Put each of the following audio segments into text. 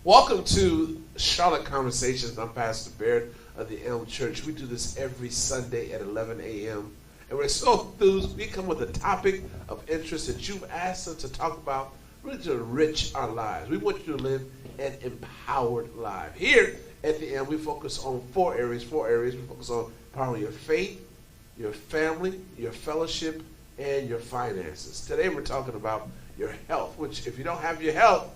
Welcome to Charlotte Conversations. I'm Pastor Barrett of the Elm Church. We do this every Sunday at 11 a.m. And we're so enthused. We come with a topic of interest that you've asked us to talk about, really to enrich our lives. We want you to live an empowered life. Here at the end, we focus on four areas. We focus on empowering your faith, your family, your fellowship, and your finances. Today we're talking about your health, which if you don't have your health,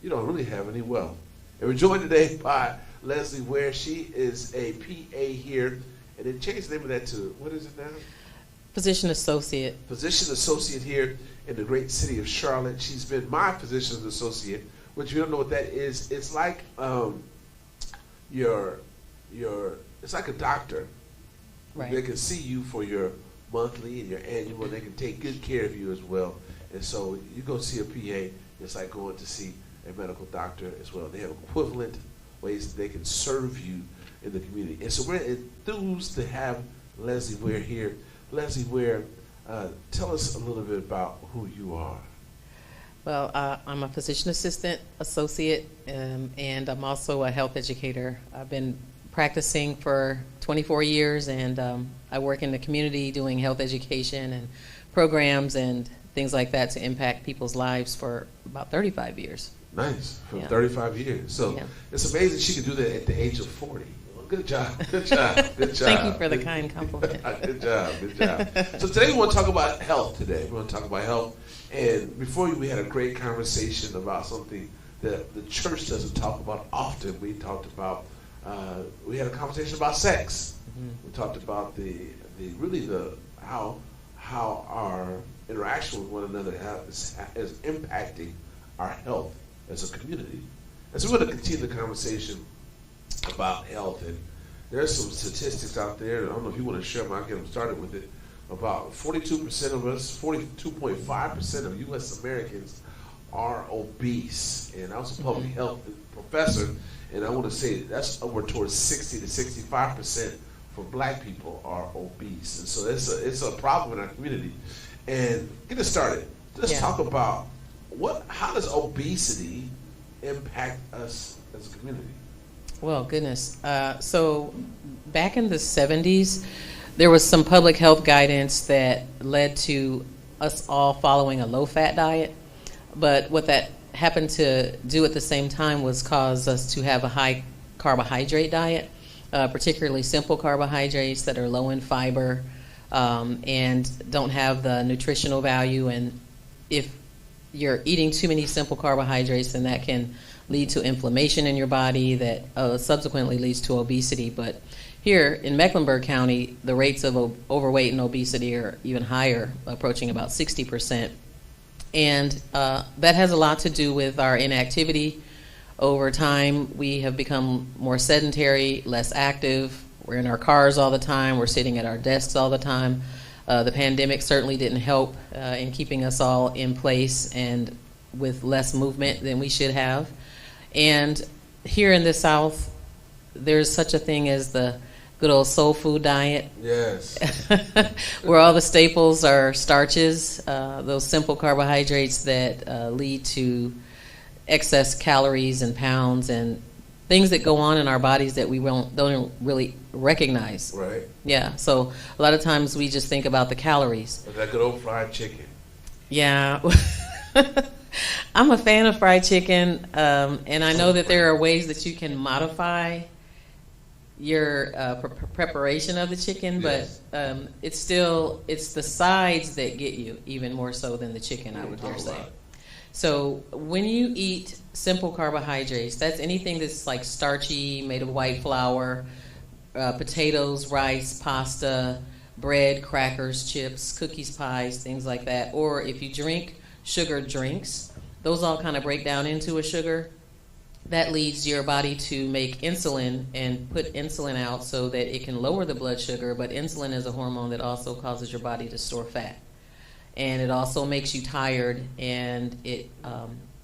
you don't really have any wealth. And we're joined today by Leslie Ware. She is a PA here, and they changed the name of that to, what is it now? Physician associate. Physician associate here in the great city of Charlotte. She's been my physician associate, which if you don't know what that is, it's like it's like a doctor. Right. They can see you for your monthly and your annual, and they can take good care of you as well. And so you go see a PA, it's like going to see a medical doctor as well. They have equivalent ways that they can serve you in the community. And so we're enthused to have Leslie Ware here. Leslie Ware, tell us a little bit about who you are. Well, I'm a physician assistant associate, and I'm also a health educator. I've been practicing for 24 years, and I work in the community doing health education and programs and things like that to impact people's lives for about 35 years. Nice, for Yeah. 35 years. So Yeah. It's amazing she could do that at the age of 40. Well, good job, good job, good job. Thank you for the kind compliment. Good job, good job. So today we want to talk about health today. We want to talk about health. And before we had a great conversation about something that the church doesn't talk about often. We talked about, we had a conversation about sex. Mm-hmm. We talked about how our interaction with one another is impacting our health as a community. And so we're going to continue the conversation about health. And there's some statistics out there, and I don't know if you want to share them, I'll get them started with it. About 42% of us, 42.5% of U.S. Americans are obese. And I was a public health professor, and I want to say that's upward towards 60 to 65% for black people are obese. And so it's a problem in our community. And get us started. Let's talk about how does obesity impact us as a community? Well, goodness. So back in the 70s, there was some public health guidance that led to us all following a low-fat diet. But what that happened to do at the same time was cause us to have a high carbohydrate diet, particularly simple carbohydrates that are low in fiber and don't have the nutritional value. And if you're eating too many simple carbohydrates, then that can lead to inflammation in your body that subsequently leads to obesity. But here in Mecklenburg County, the rates of overweight and obesity are even higher, approaching about 60%. And that has a lot to do with our inactivity. Over time, we have become more sedentary, less active. We're in our cars all the time. We're sitting at our desks all the time. The pandemic certainly didn't help in keeping us all in place and with less movement than we should have. And here in the South, there's such a thing as the good old soul food diet. Yes. Where all the staples are starches, those simple carbohydrates that lead to excess calories and pounds and things that go on in our bodies that we don't really recognize. Right. Yeah, so a lot of times we just think about the calories. That good old fried chicken. Yeah. I'm a fan of fried chicken, and I know that there are ways that you can modify your preparation of the chicken, Yes. but it's the sides that get you even more so than the chicken, I would dare say. So when you eat simple carbohydrates, that's anything that's like starchy, made of white flour, potatoes, rice, pasta, bread, crackers, chips, cookies, pies, things like that. Or if you drink sugared drinks, those all kind of break down into a sugar. That leads your body to make insulin and put insulin out so that it can lower the blood sugar, but insulin is a hormone that also causes your body to store fat. And it also makes you tired, and it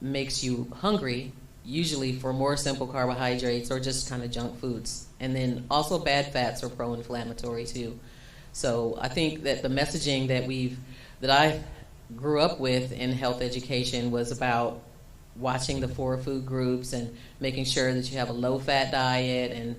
makes you hungry, usually for more simple carbohydrates or just kind of junk foods. And then also bad fats are pro-inflammatory too. So I think that the messaging that I grew up with in health education was about watching the 4 food groups and making sure that you have a low-fat diet. And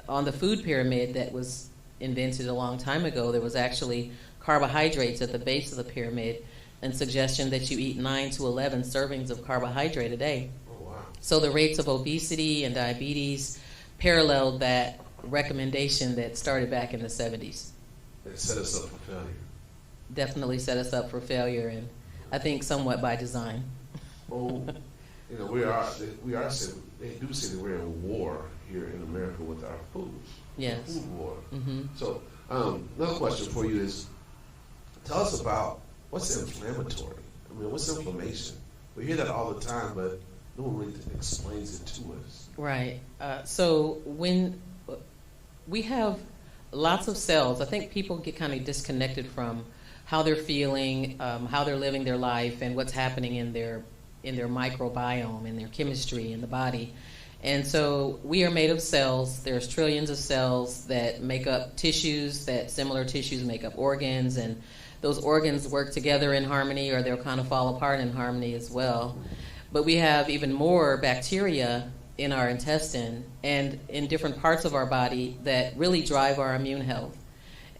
on the food pyramid that was invented a long time ago, there was actually carbohydrates at the base of the pyramid and suggestion that you eat 9 to 11 servings of carbohydrate a day. Oh, wow. So the rates of obesity and diabetes paralleled that recommendation that started back in the 70s. It set us up for failure. Definitely set us up for failure, and I think somewhat by design. Oh, you know, we are saying, they do say that we're in a war here in America with our food. Yes. Food war. Mm-hmm. So, another question for you is, tell us about what's inflammatory. I mean, what's inflammation? We hear that all the time, but no one really explains it to us. Right. So when we have lots of cells, I think people get kind of disconnected from how they're feeling, how they're living their life, and what's happening in their microbiome, in their chemistry in the body. And so we are made of cells. There's trillions of cells that make up tissues, that similar tissues make up organs, and those organs work together in harmony, or they'll kind of fall apart in harmony as well. But we have even more bacteria in our intestine and in different parts of our body that really drive our immune health.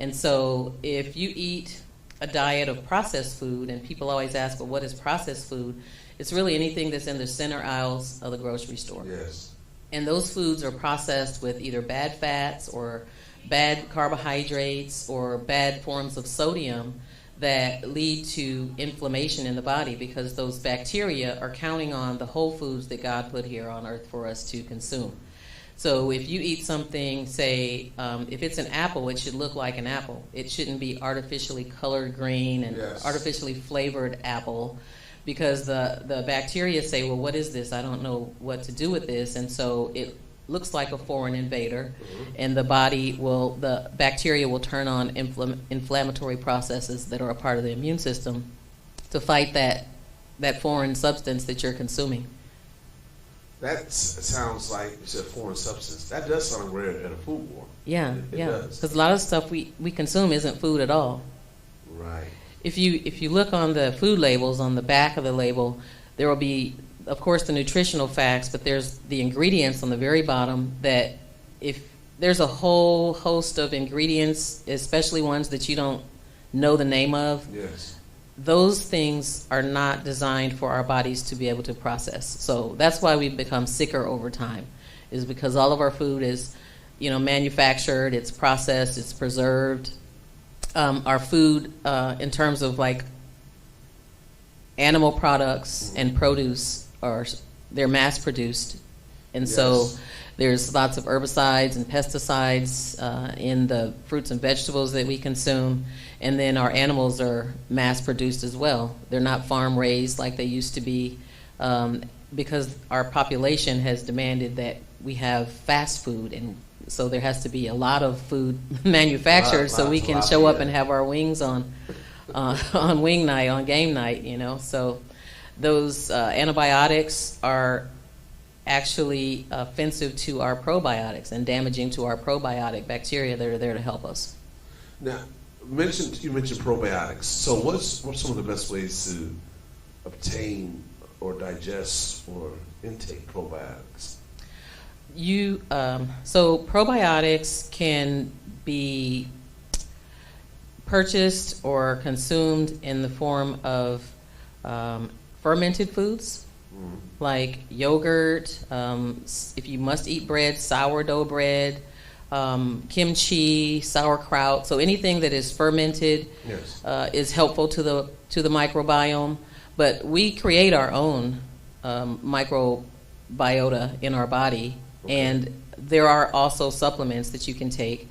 And so if you eat a diet of processed food, and people always ask, well, what is processed food? It's really anything that's in the center aisles of the grocery store. Yes. And those foods are processed with either bad fats or bad carbohydrates or bad forms of sodium that lead to inflammation in the body, because those bacteria are counting on the whole foods that God put here on earth for us to consume. So if you eat something, say, if it's an apple, it should look like an apple. It shouldn't be artificially colored green and Yes. artificially flavored apple, because the bacteria say, well, what is this? I don't know what to do with this. And so it looks like a foreign invader, and the bacteria will turn on inflammatory processes that are a part of the immune system to fight that foreign substance that you're consuming. That sounds like it's a foreign substance. That does sound rare in a food war. Yeah, It yeah. does. Because a lot of stuff we consume isn't food at all. Right. If you look on the food labels, on the back of the label, there will be, of course, the nutritional facts, but there's the ingredients on the very bottom that if there's a whole host of ingredients, especially ones that you don't know the name of, Yes. those things are not designed for our bodies to be able to process. So that's why we become sicker over time, is because all of our food is, manufactured, it's processed, it's preserved. Our food, in terms of like animal products and produce, they're mass produced, and so there's lots of herbicides and pesticides in the fruits and vegetables that we consume, and then our animals are mass produced as well. They're not farm raised like they used to be, because our population has demanded that we have fast food, and so there has to be a lot of food manufactured so we can show up and have our wings on wing night, on game night, So those antibiotics are actually offensive to our probiotics and damaging to our probiotic bacteria that are there to help us. Now, you mentioned probiotics. So what's some of the best ways to obtain or digest or intake probiotics? So probiotics can be purchased or consumed in the form of fermented foods, like yogurt, if you must eat bread, sourdough bread, kimchi, sauerkraut. So anything that is fermented is helpful to the microbiome. But we create our own microbiota in our body. Okay. And there are also supplements that you can take.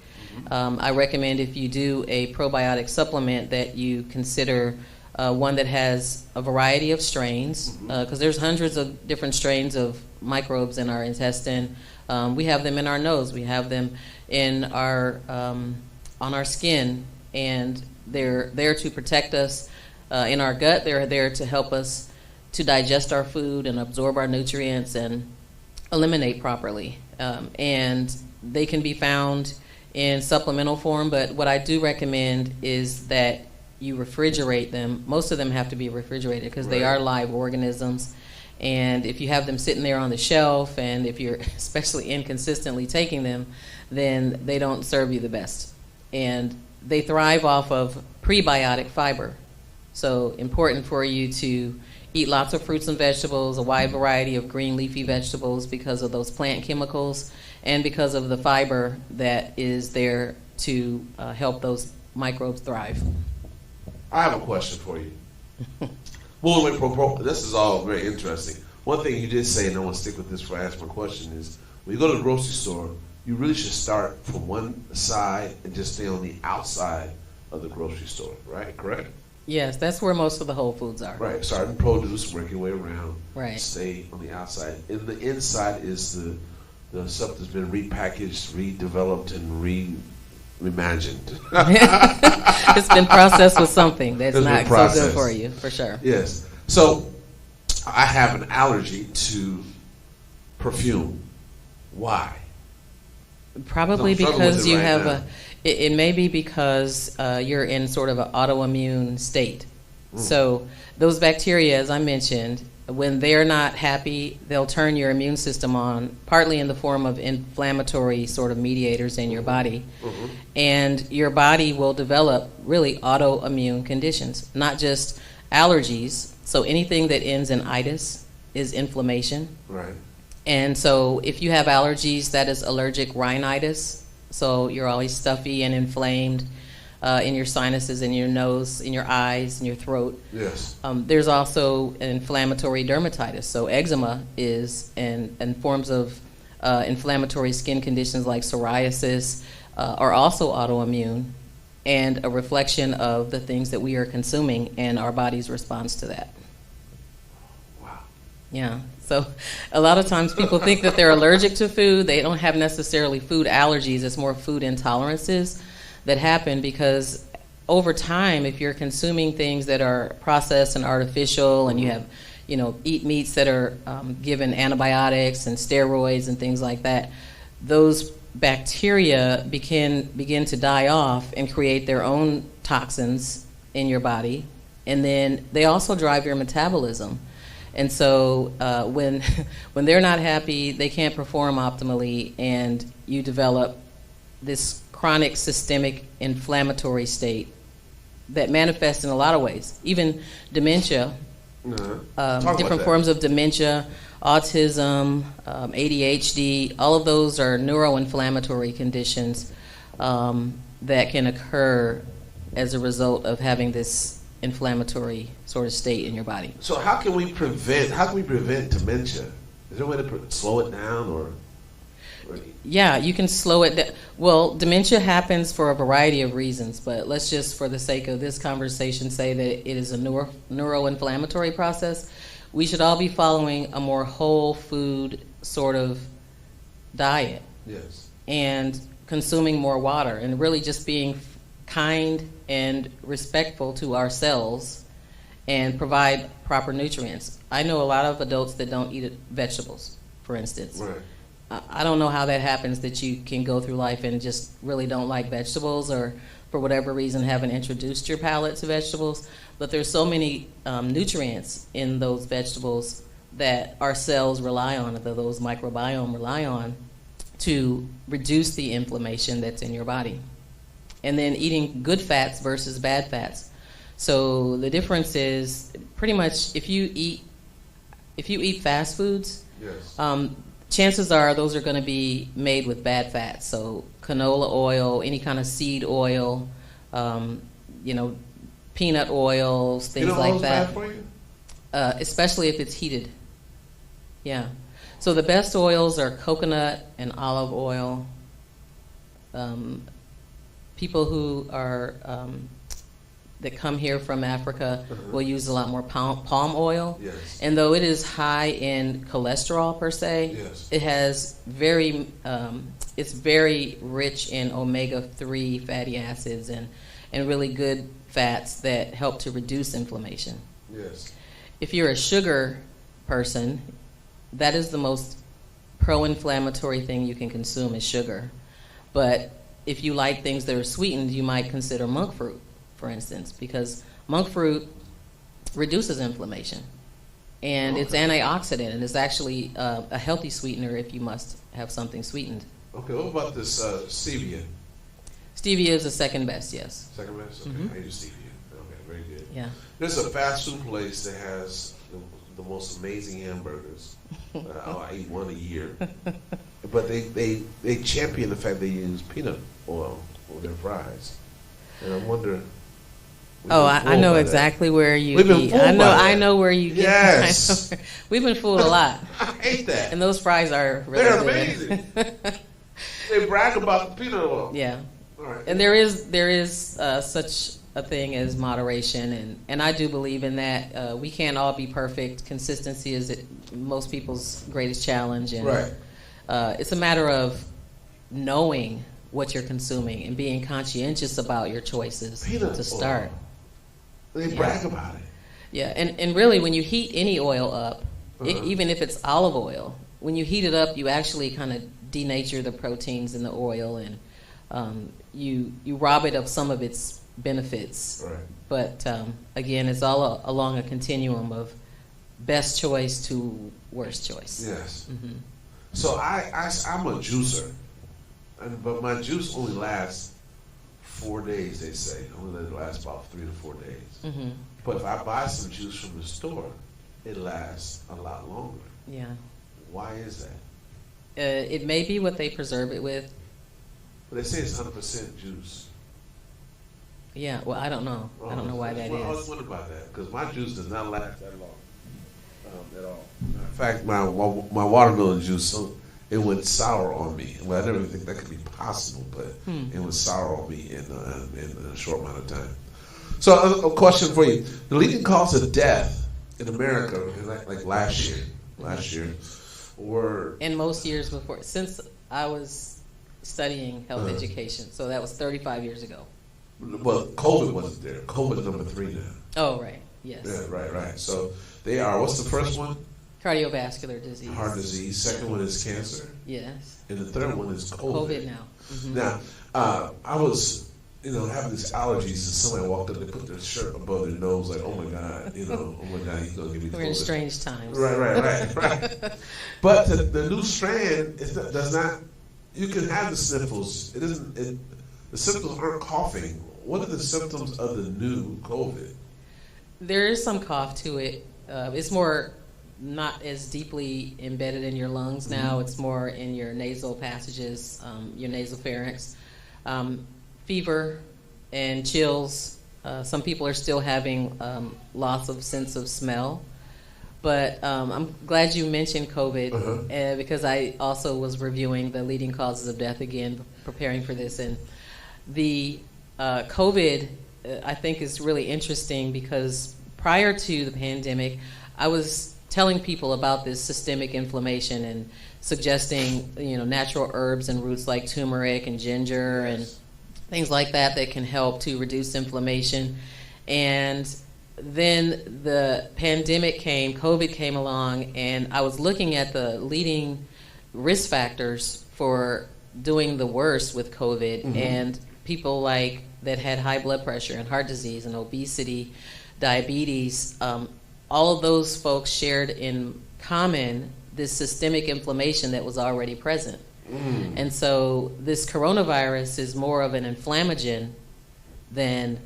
I recommend, if you do a probiotic supplement, that you consider one that has a variety of strains, because there's hundreds of different strains of microbes in our intestine. We have them in our nose. We have them in on our skin, and they're there to protect us. In our gut, they're there to help us to digest our food and absorb our nutrients and eliminate properly. And they can be found in supplemental form, but what I do recommend is that you refrigerate them. Most of them have to be refrigerated because they are live organisms, And if you have them sitting there on the shelf, and if you're especially inconsistently taking them, then they don't serve you the best. And they thrive off of prebiotic fiber. So important for you to eat lots of fruits and vegetables, a wide variety of green leafy vegetables because of those plant chemicals and because of the fiber that is there to help those microbes thrive. I have a question for you. Well, this is all very interesting. One thing you did say, and I want to stick with this for I ask my question, is when you go to the grocery store, you really should start from one side and just stay on the outside of the grocery store, right? Correct? Yes, that's where most of the Whole Foods are. Right. Start in produce, work your way around. Right. Stay on the outside. And the inside is the stuff that's been repackaged, redeveloped, and reimagined. It's been processed with something that's It's not been so good processed. for you, for sure. Yes. So I have an allergy to perfume. Why? Probably I'm struggling with because it you right have now. it may be because you're in sort of an autoimmune state. So those bacteria, as I mentioned, when they're not happy, they'll turn your immune system on, partly in the form of inflammatory sort of mediators in your body. And your body will develop really autoimmune conditions, not just allergies. So anything that ends in itis is inflammation. Right. And so if you have allergies, that is allergic rhinitis. So you're always stuffy and inflamed in your sinuses, in your nose, in your eyes, in your throat. Yes. There's also inflammatory dermatitis. So eczema is, and forms of inflammatory skin conditions like psoriasis are also autoimmune and a reflection of the things that we are consuming and our body's response to that. Wow. Yeah. So a lot of times people think that they're allergic to food. They don't have necessarily food allergies. It's more food intolerances that happen because over time, if you're consuming things that are processed and artificial and you have, eat meats that are given antibiotics and steroids and things like that, those bacteria begin to die off and create their own toxins in your body. And then they also drive your metabolism. And so when they're not happy, they can't perform optimally, and you develop this chronic systemic inflammatory state that manifests in a lot of ways. Even dementia, different forms of dementia, autism, ADHD, all of those are neuroinflammatory conditions that can occur as a result of having this inflammatory sort of state in your body. So how can we prevent dementia? Is there a way to slow it down or? Yeah, you can slow it down. Well, dementia happens for a variety of reasons, but let's just, for the sake of this conversation, say that it is a neuroinflammatory process. We should all be following a more whole food sort of diet. Yes. And consuming more water and really just being kind and respectful to ourselves and provide proper nutrients. I know a lot of adults that don't eat vegetables, for instance. Right. I don't know how that happens, that you can go through life and just really don't like vegetables or for whatever reason haven't introduced your palate to vegetables. But there's so many nutrients in those vegetables that our cells rely on, that those microbiome rely on to reduce the inflammation that's in your body. And then eating good fats versus bad fats. So the difference is pretty much if you eat fast foods, yes. Chances are those are going to be made with bad fats. So canola oil, any kind of seed oil, peanut oils, things like that. Bad for you? Especially if it's heated. Yeah. So the best oils are coconut and olive oil. People who are that come here from Africa will use a lot more palm oil. Yes. And though it is high in cholesterol per se, yes. it has it's very rich in omega-3 fatty acids and really good fats that help to reduce inflammation. Yes. If you're a sugar person, that is the most pro-inflammatory thing you can consume is sugar. But if you like things that are sweetened, you might consider monk fruit, for instance, because monk fruit reduces inflammation. and it's antioxidant, and it's actually a healthy sweetener if you must have something sweetened. Okay, what about this stevia? Stevia is the second best, yes. Second best? Okay, I use stevia. Okay, very good. Yeah. There's a fast food place that has the most amazing hamburgers. I eat one a year. But they champion the fact they use peanut oil on their fries. And I wonder. I know exactly where you eat. I know where you get. Yes. We've been fooled a lot. I hate that. And those fries are really They're good. amazing. They brag about the peanut oil. Yeah. All right. And there is such a thing as moderation, and I do believe in that. We can't all be perfect. Consistency is most people's greatest challenge, and Right. It's a matter of knowing what you're consuming and being conscientious about your choices Peanut to start. oil. They brag about it. Yeah, and really when you heat any oil up, even if it's olive oil, when you heat it up, you actually kind of denature the proteins in the oil, and you rob it of some of its benefits. Right. But again, it's all along a continuum of best choice to worst choice. Yes. Mm-hmm. So I'm a juicer, but my juice only lasts 4 days. They say only let it last about 3 to 4 days. Mm-hmm. But if I buy some juice from the store, it lasts a lot longer. Yeah. Why is that? It may be what they preserve it with. But they say it's 100% juice. Yeah, well, I don't know. I don't know why that I is. was wondering about that because my juice does not last that long at all. In fact, my watermelon juice, it went sour on me. Well, I never think that could be possible, but it went sour on me in a short amount of time. So, a question for you: the leading cause of death in America, like last year, were In most years before, since I was studying health education, so that was 35 years ago. well, COVID wasn't there. COVID's number 3 now. Oh, right. Yes. Yeah, right. So they are. What's the first one? Cardiovascular disease. Heart disease. Second one is cancer, Yes. and the third one is COVID. COVID now. Mm-hmm. Now, I was, having these allergies, and somebody walked up, they put their shirt above their nose, like, oh my God, he's gonna give me COVID. We're in strange times. Right. But the new strand does not. You can have the sniffles. It isn't. The symptoms aren't coughing. What are the symptoms of the new COVID? There is some cough to it. It's more not as deeply embedded in your lungs now. It's more in your nasal passages, your nasopharynx. Fever and chills. Some people are still having loss of sense of smell. But I'm glad you mentioned COVID because I also was reviewing the leading causes of death again, preparing for this. And the COVID, I think, is really interesting because prior to the pandemic, I was telling people about this systemic inflammation and suggesting, natural herbs and roots like turmeric and ginger and things like that can help to reduce inflammation. And then the pandemic came, COVID came along, and I was looking at the leading risk factors for doing the worst with COVID, and people like that had high blood pressure and heart disease and obesity, diabetes, all of those folks shared in common this systemic inflammation that was already present. And so this coronavirus is more of an inflammagen than,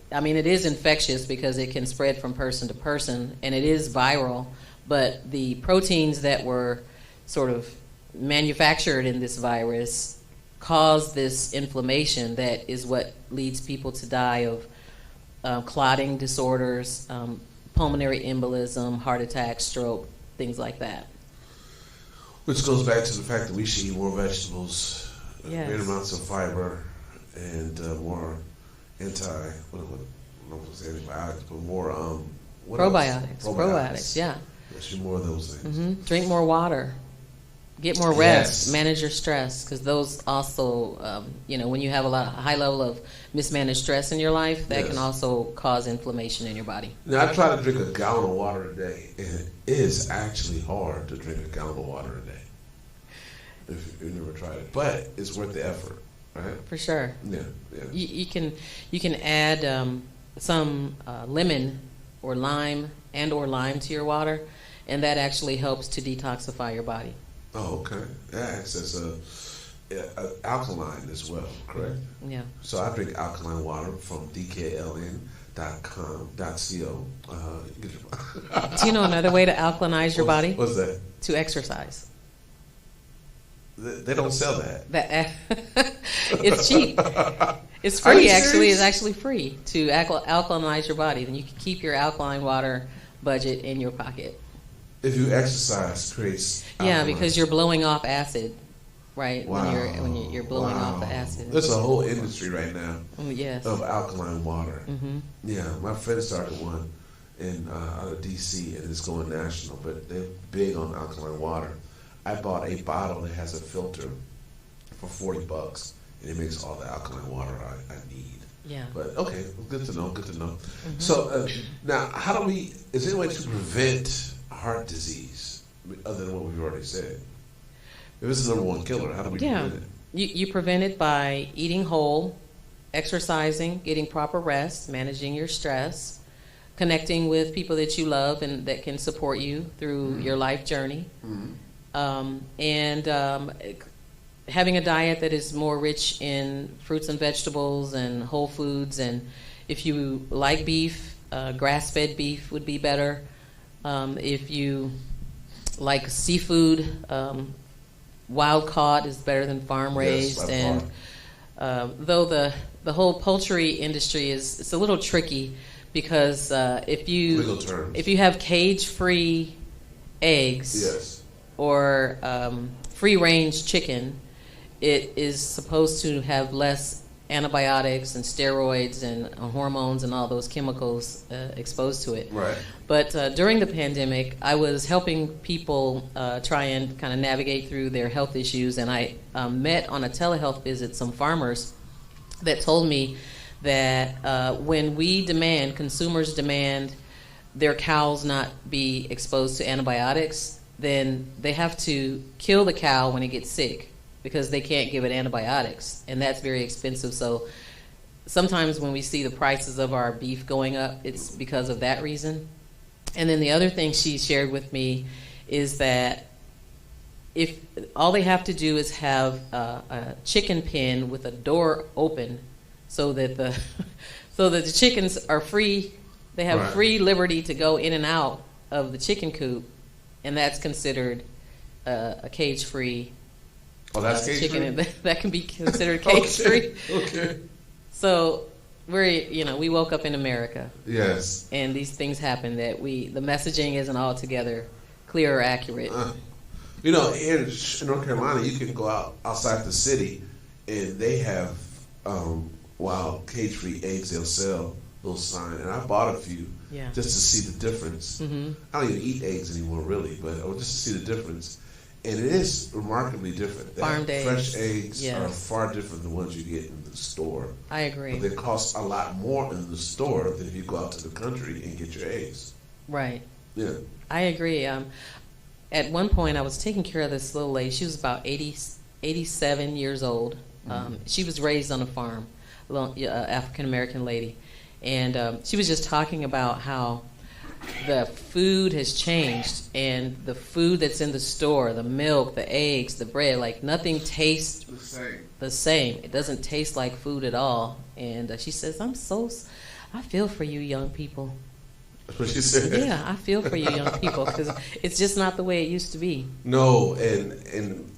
it is infectious because it can spread from person to person, and it is viral, but the proteins that were sort of manufactured in this virus cause this inflammation that is what leads people to die of clotting disorders, pulmonary embolism, heart attack, stroke, things like that. Which goes back to the fact that we should eat more vegetables, Yes. greater amounts of fiber, and more antibiotics, but more what Probiotics. else? Probiotics, yeah. There should be more of those things. Drink more water. Get more rest. Manage your stress, because those also, when you have a high level of mismanaged stress in your life, that can also cause inflammation in your body. Now, I try to drink a gallon of water a day, and it is actually hard to drink a gallon of water a day if you've never tried it. But it's worth the effort, right? For sure. Yeah. You can add some lemon or lime to your water. and that actually helps to detoxify your body. Oh, okay. That acts as alkaline as well, correct? Yeah. So I drink alkaline water from dkln.com.co. Do you know another way to alkalinize your body? What's that? To exercise. They don't sell that. It's cheap. It's free, actually. It's actually free to alkalinize your body. Then you can keep your alkaline water budget in your pocket. If you exercise, creates alkaline. Yeah, because you're blowing off acid, right? Wow. When you're blowing off the acid. There's a whole industry right now yes. of alkaline water. Mm-hmm. Yeah, my friend started one out of D.C. and it's going national, but they're big on alkaline water. I bought a bottle that has a filter for $40, and it makes all the alkaline water I need. Yeah. But okay, good to know. Good to know. Mm-hmm. So now, is there any way to prevent heart disease other than what we've already said? If it's the number one killer, how do we prevent it? You prevent it by eating whole, exercising, getting proper rest, managing your stress, connecting with people that you love and that can support you through your life journey. Mm-hmm. And having a diet that is more rich in fruits and vegetables and whole foods. And if you like beef, grass-fed beef would be better. If you like seafood, wild caught is better than farm raised. Yes, and though the whole poultry industry it's a little tricky because if you have cage-free eggs. Yes. Or free-range chicken, it is supposed to have less antibiotics and steroids and hormones and all those chemicals exposed to it. Right. But during the pandemic, I was helping people try and kind of navigate through their health issues, and I met on a telehealth visit some farmers that told me that when consumers demand their cows not be exposed to antibiotics, then they have to kill the cow when it gets sick because they can't give it antibiotics, and that's very expensive. So sometimes when we see the prices of our beef going up, it's because of that reason. And then the other thing she shared with me is that if all they have to do is have a chicken pen with a door open so that the chickens are free, they have free liberty to go in and out of the chicken coop, and that's considered a cage-free chicken. That can be considered cage-free. Okay. So we woke up in America. Yes. And these things happen that the messaging isn't altogether clear or accurate. Here in North Carolina, you can go outside the city, and they have wild cage-free eggs. They'll sell little sign, and I bought a few just to see the difference. Mm-hmm. I don't even eat eggs anymore, really, but just to see the difference. And it is remarkably different. Farmed eggs. Fresh eggs are far different than the ones you get in the store. I agree. But they cost a lot more in the store than if you go out to the country and get your eggs. Right. Yeah. I agree. At one point, I was taking care of this little lady. She was about 87 years old. She was raised on a farm, African-American lady. And she was just talking about how the food has changed, and the food that's in the store, the milk, the eggs, the bread, like nothing tastes the same. It doesn't taste like food at all. And she says, I feel for you young people. That's what she said. Yeah, I feel for you young people because it's just not the way it used to be. No, and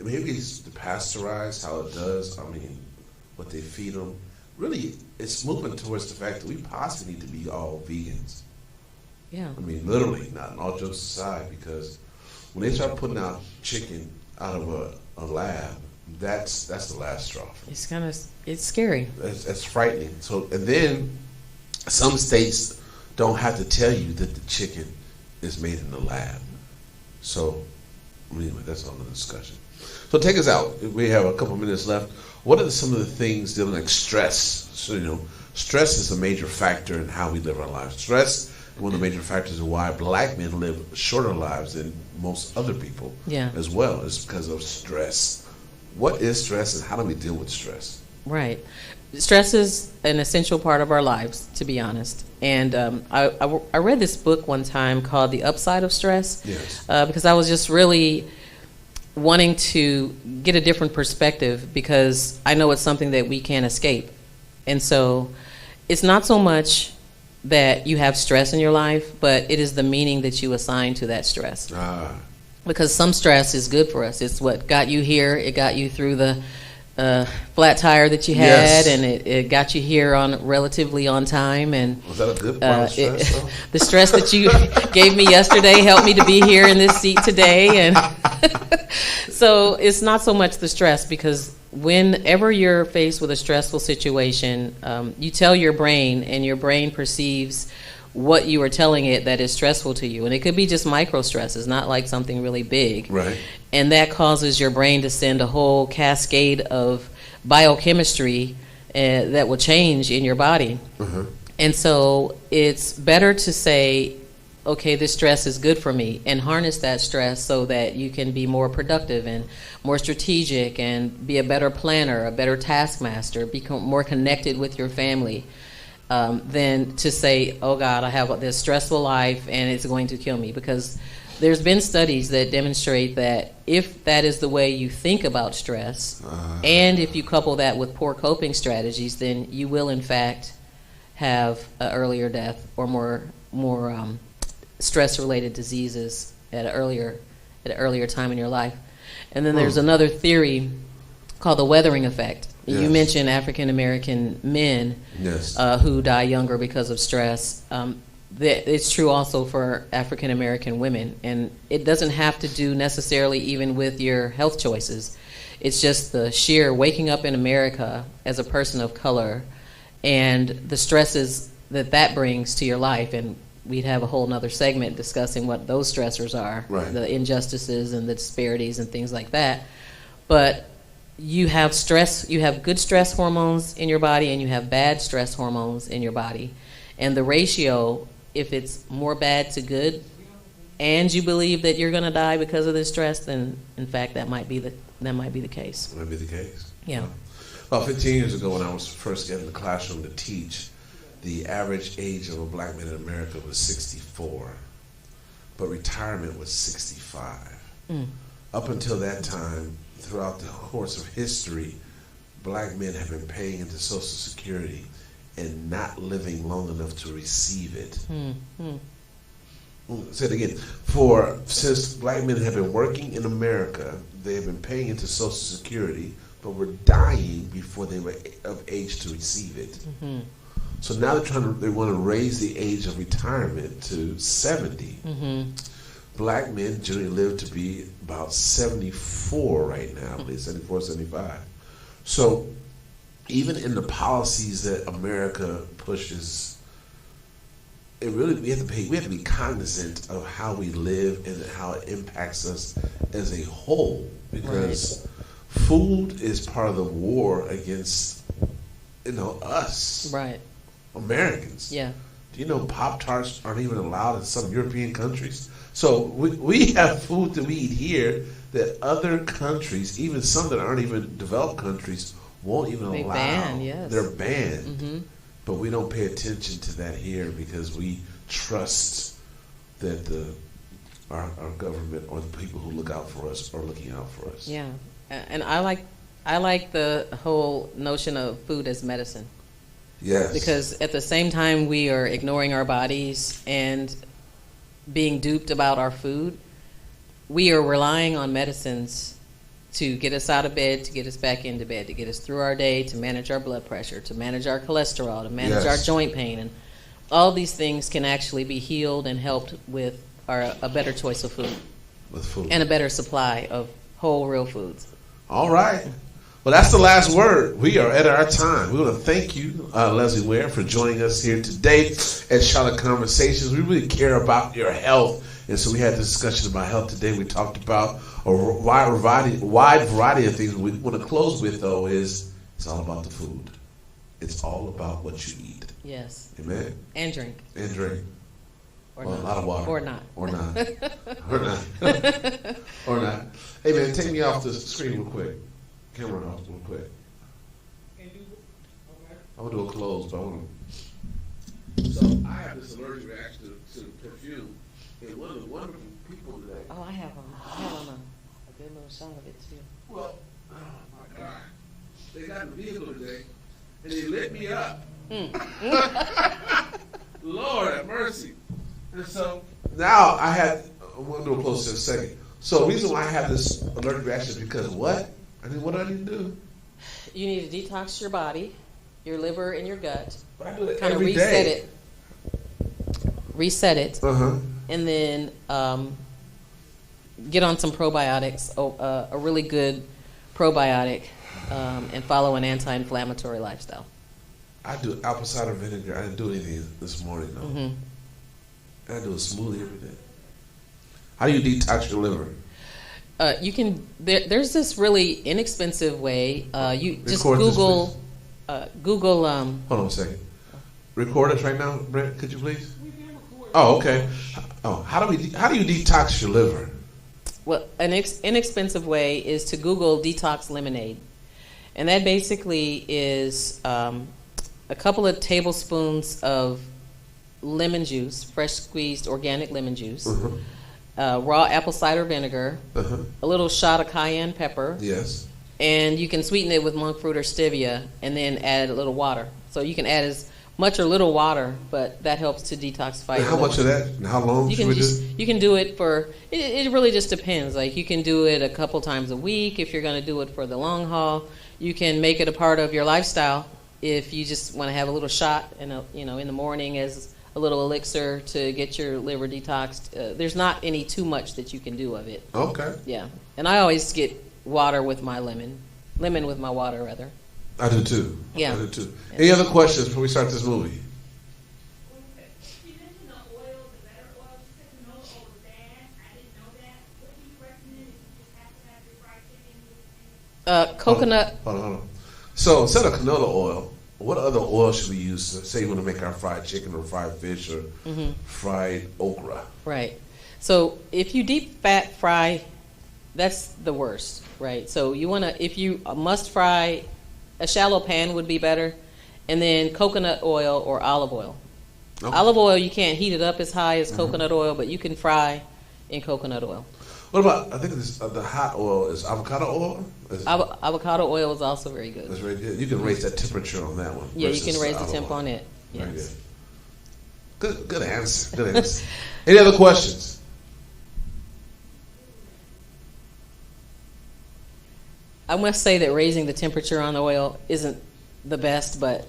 maybe it's the pasteurized, how it does. I mean, what they feed them. Really, it's moving towards the fact that we possibly need to be all vegans. Yeah. I mean, literally, not all jokes aside, because when they start putting out chicken out of a lab, that's the last straw. It's scary. That's frightening. So, and then some states don't have to tell you that the chicken is made in the lab. So, anyway, that's another discussion. So take us out. We have a couple minutes left. What are some of the things dealing like stress? So, stress is a major factor in how we live our lives. Stress is one of the major factors of why black men live shorter lives than most other people as well. It's because of stress. What is stress and how do we deal with stress? Right. Stress is an essential part of our lives, to be honest. And I read this book one time called The Upside of Stress. Yes. Because I was just really wanting to get a different perspective, because I know it's something that we can't escape. And so it's not so much that you have stress in your life, but it is the meaning that you assign to that stress. Because some stress is good for us. It's what got you here. It got you through the flat tire that you had, Yes. and it got you here relatively on time. And Was that a good part of stress, though? the stress that you gave me yesterday helped me to be here in this seat today. And so it's not so much the stress, because whenever you're faced with a stressful situation, you tell your brain, and your brain perceives what you are telling it that is stressful to you. And it could be just micro stresses, not like something really big. Right. And that causes your brain to send a whole cascade of biochemistry that will change in your body. Uh-huh. And so it's better to say, okay, this stress is good for me, and harness that stress so that you can be more productive and more strategic and be a better planner, a better taskmaster, become more connected with your family, than to say, oh God, I have this stressful life and it's going to kill me. Because there's been studies that demonstrate that if that is the way you think about stress, and if you couple that with poor coping strategies, then you will in fact have an earlier death or more stress-related diseases at an earlier time in your life. And then there's another theory called the weathering effect. Yes. You mentioned African American men, Yes. who die younger because of stress. It's true also for African American women, and it doesn't have to do necessarily even with your health choices. It's just the sheer waking up in America as a person of color and the stresses that brings to your life. And we'd have a whole nother segment discussing what those stressors are, Right. the injustices and the disparities and things like that. But you have stress, you have good stress hormones in your body, and you have bad stress hormones in your body. And the ratio, if it's more bad to good, and you believe that you're going to die because of this stress, then in fact that might be the case. That might be the case. Yeah. Well, 15 years ago, when I was first getting in the classroom to teach, the average age of a black man in America was 64, but retirement was 65. Up until that time, throughout the course of history, black men have been paying into Social Security and not living long enough to receive it. Say it again. Since black men have been working in America, they have been paying into Social Security, but were dying before they were of age to receive it. So now they want to raise the age of retirement to 70. Black men generally live to be about 74 right now, I believe, 74, 75. So even in the policies that America pushes, we have to be cognizant of how we live and how it impacts us as a whole, because food is part of the war against, us. Right. Americans. Yeah. Do you know Pop-Tarts aren't even allowed in some European countries? So we have food that we eat here that other countries, even some that aren't even developed countries, won't even allow. Ban, yes. They're banned. But we don't pay attention to that here because we trust that our government or the people who look out for us are looking out for us. Yeah. And I like the whole notion of food as medicine. Yes. Because at the same time we are ignoring our bodies and being duped about our food, we are relying on medicines to get us out of bed, to get us back into bed, to get us through our day, to manage our blood pressure, to manage our cholesterol, to manage our joint pain. And all these things can actually be healed and helped with a better choice of food. With food. And a better supply of whole, real foods. All right. Well, that's the last word. We are at our time. We want to thank you, Leslie Ware, for joining us here today at Charlotte Conversations. We really care about your health, and so we had this discussion about health today. We talked about a wide variety of things. What we want to close with, though, is it's all about the food. It's all about what you eat. Yes. Amen. And drink. And drink. Or Well, not. a lot of water. Or not. Or not. Or not. Or not. Hey, man, take me off the screen real quick. Camera off real quick. I want to do a close, but I want to. So I have this allergic reaction to perfume, and one of the wonderful people today. Oh, I have on a good little shot of it too. Well, oh my God, they got in the vehicle today, and they lit me up. Lord have mercy. And so now I'm going to do a close in a second. So the reason why I have this allergic reaction is because what? What do I need to do? You need to detox your body, your liver, and your gut. But I do it kind of every reset day. it. Reset it. And then get on some probiotics, a really good probiotic, and follow an anti-inflammatory lifestyle. I do apple cider vinegar. I didn't do anything this morning, though. I do a smoothie every day. How do you detox your liver? You can. There's this really inexpensive way. You just Record this, Google. Google. Hold on a second. Record us right now, Brent. Could you please? Oh, okay. Oh, how do you detox your liver? Well, an inexpensive way is to Google detox lemonade, and that basically is a couple of tablespoons of lemon juice, fresh squeezed organic lemon juice, raw apple cider vinegar, a little shot of cayenne pepper. Yes. And you can sweeten it with monk fruit or stevia, and then add a little water. So you can add as much or little water, but that helps to detoxify. And how much of that? And how long should we do? You can do it for. It really just depends. Like you can do it a couple times a week if you're going to do it for the long haul. You can make it a part of your lifestyle if you just want to have a little shot in the morning as a little elixir to get your liver detoxed. There's not any too much that you can do of it. Okay. Yeah, and I always get water with my lemon with my water rather. I do too. Yeah. I do too. Any other questions before we start this movie? You mentioned the oil, the better oil. You said canola oil was bad. I didn't know that. What do you recommend if you just have to have your fried chicken? Coconut. Hold on. So instead of canola oil, what other oil should we use? Say you want to make our fried chicken or fried fish or fried okra. Right. So if you deep fat fry, that's the worst, right? So you want to, if you must fry, a shallow pan would be better, and then coconut oil or olive oil. Okay. Olive oil, you can't heat it up as high as coconut oil, but you can fry in coconut oil. What about, I think the hot oil is avocado oil? Avocado oil is also very good. That's very good. You can raise that temperature on that one. Yeah, you can raise the temp on it. Very Yes. good. Good answer. Good answer. Any other questions? I must say that raising the temperature on the oil isn't the best, but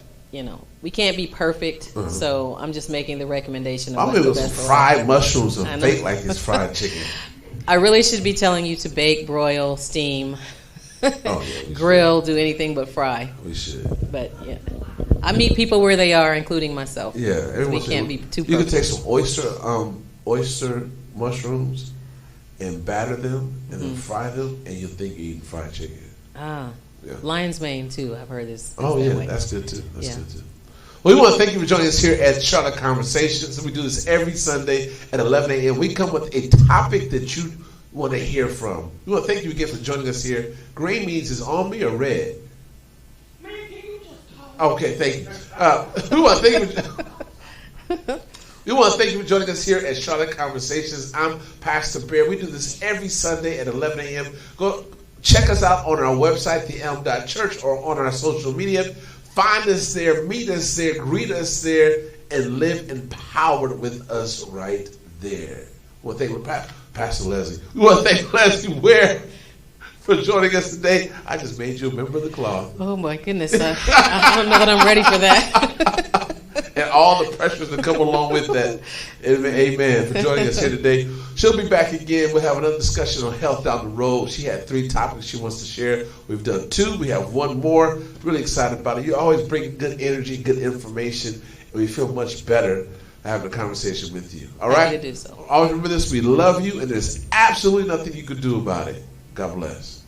we can't be perfect. So I'm just making the recommendation of I'm what's the with some best oil. fried mushrooms and fake like it's fried chicken. I really should be telling you to bake, broil, steam, grill, do anything but fry. We should. But yeah, I meet people where they are, including myself. Yeah, We can't be too perfect. You can take some oyster mushrooms and batter them and then fry them, and you'll think you're eating fried chicken. Ah, Yeah. lion's mane too. I've heard this. Oh that yeah, way. that's good too. That's Yeah. good too. Well, we want to thank you for joining us here at Charlotte Conversations. We do this every Sunday at 11 a.m. We come with a topic that you want to hear from. We want to thank you again for joining us here. Green means is on me or red? Man, can you just talk? Okay, thank you. We want to thank you. We want to thank you for joining us here at Charlotte Conversations. I'm Pastor Barrett. We do this every Sunday at 11 a.m. Go check us out on our website, theelm.church, or on our social media. Find us there, meet us there, greet us there, and live empowered with us right there. We want to thank Pastor Leslie. We want to thank Leslie Ware for joining us today. I just made you a member of the club. Oh my goodness, I don't know that I'm ready for that. And all the pressures that come along with that. Amen. For joining us here today. She'll be back again. We'll have another discussion on health down the road. She had 3 topics she wants to share. We've done 2. We have 1 more. Really excited about it. You always bring good energy, good information, and we feel much better having a conversation with you. All right? Happy to do so. Always remember this. We love you, and there's absolutely nothing you can do about it. God bless.